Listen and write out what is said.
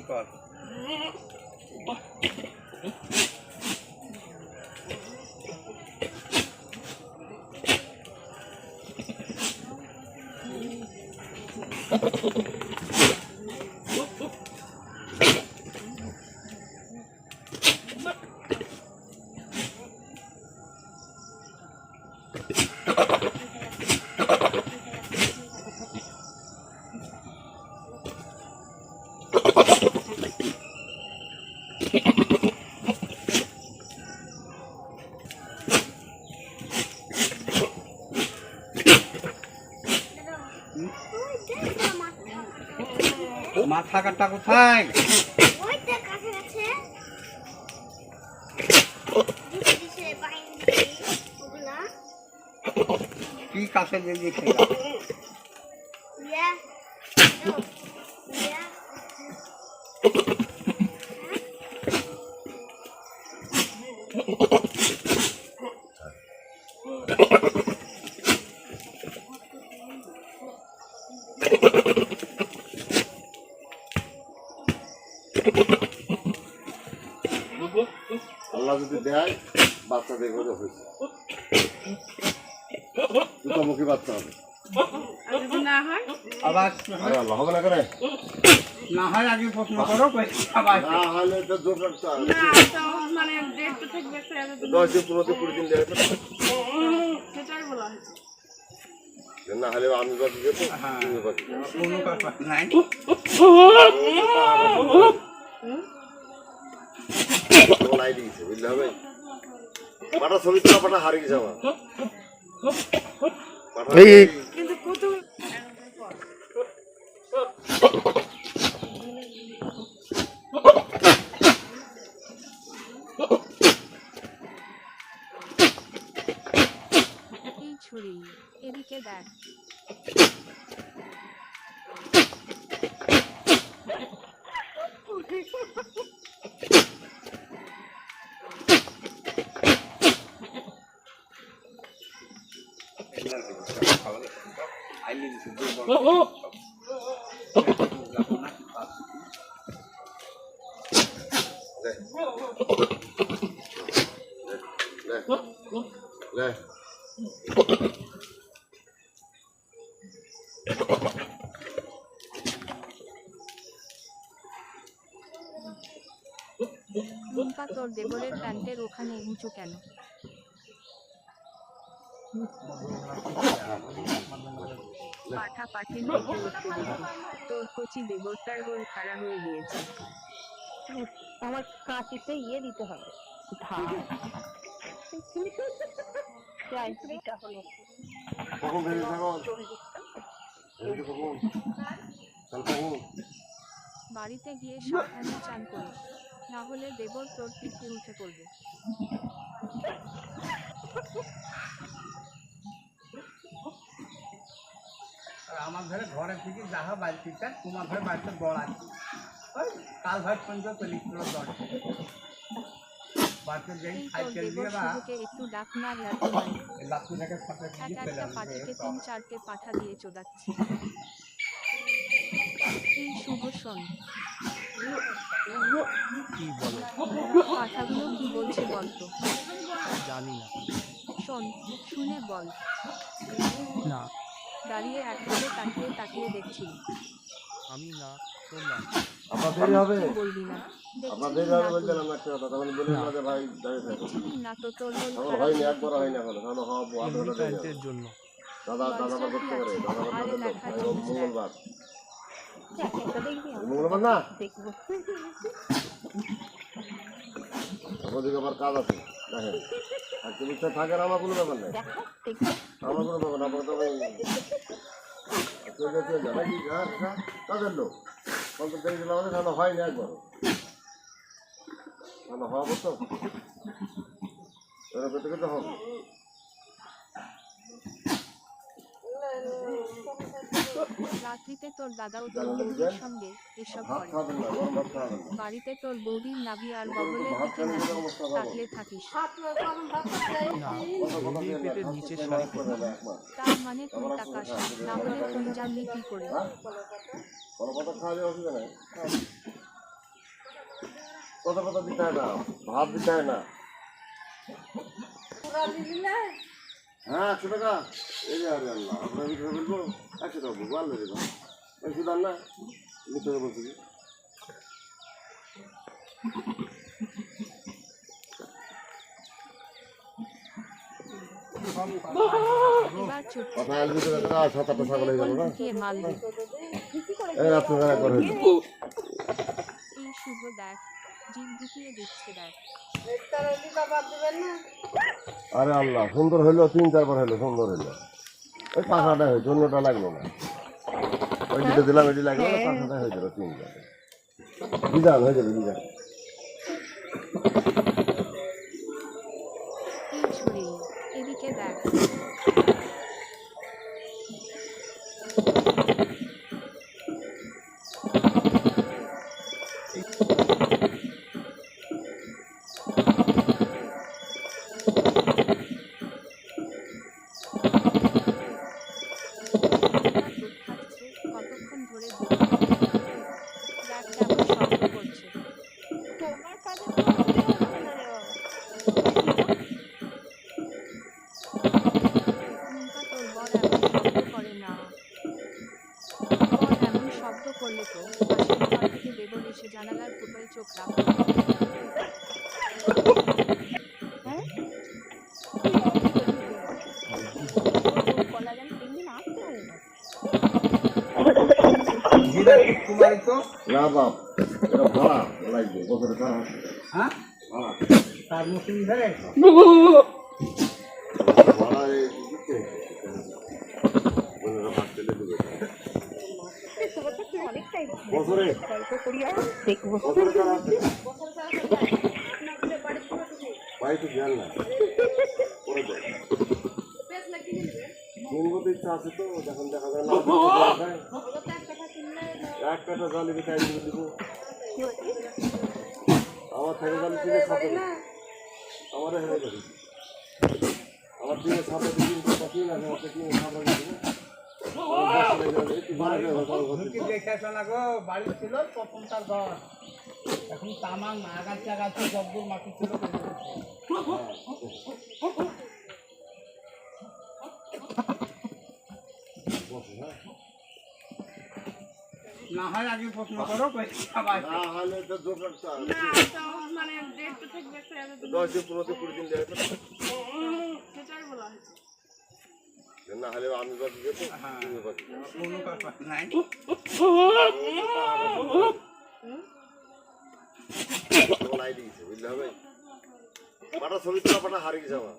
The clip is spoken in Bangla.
কর মাথা কাটা কোথায়? কি কাছে দিয়ে খেলা আল্লাহ যদি দেয় বাচ্চা দেখবে হয়েছে দুটোমুখী বাচ্চা হবে না হয় আবার আল্লাহ হবে না করে না হয় আগে প্রশ্ন করো না হলে এটা জোর রাখতে হবে মানে ডেট তো থাকবে 10 দিন 15 দিন 20 দিন দেবে সেটাই বলা হয়েছে না হলে আমি বাকি দেবো তুমি বাকি কোনো কথা নাই লাই দিয়েছে বুঝলে হবে পাটা ছবি তো পাটা হারিয়ে গেছে আমার কিন্তু কত ছুরি এদিকে দেখ রুম্পা তোর দেবরের প্যান্টের ওখানে উঁচু কেন? পাঠা পাঠিয়ে তোর কচি দেবরটার গোল খাড়া হয়ে গিয়েছে। আমার কাঁচিতে ইয়ে দিতে হবে কখন ভেবে থাকো বাড়িতে গিয়ে সাবধানে চান করিস, না হলে দেবর তোর পিঠে উঠে পড়বে। আমার ঘরে ঘরে থেকে যাহা বাড়ি থেকে তোমার ঘরে বাড়িতে গড় আছে কাল ভাই পর্যন্ত চল্লিশ কিলো দশ বাড়িতে যাই সাইকেল দিয়ে বা একটু ডাক না লাগবে বাচ্চাটাকে ফটো দিয়ে একটা পাটিকে 3-4টে পাঠা দিয়ে চোদাচ্ছি। এই শুভ শোন, কি বলো? পাঠাগুলো কি বলছে বলতো? জানি না। শোন, শুনে বল। না দাঁড়িয়ে একভাবে তাকিয়ে তাকিয়ে দেখছিল। আমি না শুনলাম। আপনাদের হবে বলবি না, আপনাদের হবে বলছিলাম একটা কথা তখন বলে আমাদের ভাই দাঁড়িয়ে থাকো না তো তোর আমার হয়নি একবার হয়নি এখন কারণ হব এমনি প্যান্টের জন্য। দাদা দাদা করতে পারে দাদা মঙ্গলবার মঙ্গলবার না দেখবো ওদিকে আবার কাজ আছে দেখেন আর তুমি থাকেন আমার কোনো ব্যাপার নেই আমার কোনো ব্যাপার না নাকি কাজের লোক কত দেরি দিলাম আমাদের ধান হয়নি একবার ধান হওয়াবো তো এরা পেতে পেতে হবে রাত্রিতে তোর দাদাও তোর বৌদির সঙ্গে এসব ভাত করে। খাবেন না, গরম ভাত খাবেন না। বাড়িতে তোর বৌদির নাভি আর বগলের দিকে না তাকলে থাকিস। না বৌদির পেটের নিচে শাড়ি পরে। তার মানে তুই তাকাস না, হলে তুই জানলি কি করে? কোনো কথা খাওয়া যাওয়া অসুবিধা নেই। কথা কথা দিতে হয় না, ভাত দিতে হয় না। হ্যাঁ 100 টাকা। এই যে আরে আল্লাহ, আপনার ভিতরে বলবো 100 টাকা বলবো, আল্লাহ রে বাবা। এই শুধু আল্লাহ ভিতরে বলছি কি? এবার চুপ কথা আসবে তো টাকা 7-8টা ছাগল হয়ে গেল না? ঢুকিয়ে মারলি। এই রাত্রে একবার হয়েছে। এই শুভ দেখ, জিভ ঢুকিয়ে দিচ্ছে দেখ। আরে আল্লাহ, সুন্দর হইলো 3-4 বার হইলো, সুন্দর হইলো। ওই পাখাটা হয়েছে, অন্যটা লাগলো না। ওই যেটা দিলাম এটি লাগলো না, পাখাটা হয়েছিল 3-4। বিজান হয়ে যাবে, বিজান। এই ছুরি, এদিকে দেখ। কতক্ষণ ধরে দেখ কেমন শব্দ করছে। তোমার কাছে তো হতে হবে না রে বাবা। নুনকা তোর বর এমন শব্দ করে না। বর এমন শব্দ করলে তো পাশের ঘর থেকে দেবর এসে জানালার ফুটোয় চোখ রাখবে। হ্যাঁ? কলা যেন 3 দিন আসতে হবে না। কুমারী তো না বাপ, এটা ভাড়া লাগবে, বছরে 4 হাজার। হ্যাঁ ভাড়া। তার মুসলিম ধরে ভাড়া এই দিতে। বলে ভাত তেলে দেবে। তোমার তো কি অনেকটাই বছরে গল্প করি আর দেখবো। বছরে 4 হাজার। বাড়িতে খেয়াল না করে দেয়। কিনবো ইচ্ছা আছে তো, যখন দেখা যায় না 1 কাঠা জালি বিকাই দিব। আমার থেকে জালি কিনে 7 আমার হয়ে যাবে। আমার দিনে 7 দিন কথা কিনে আছে, আপনি কিনে 7 দিন ঢুকি দেখে শোনা গো, বাড়ি ছিল প্রথম তার ঘর, এখন তামাং আগাছা আগাছি জব্দুর মাটি ছিল। না হয় আগে প্রশ্ন করো, সবাই না হলে তো দোকান তো আর 10 দিন 15 দিন 20 দিন দেয় না হলে আমি বাকি যেত তুমি বাকি কোনো ব্যাপার নাই। লাই দিয়েছে, বুঝলে হবে। পাটা ছবি তোলা, পাটা হারিয়ে গেছে আমার।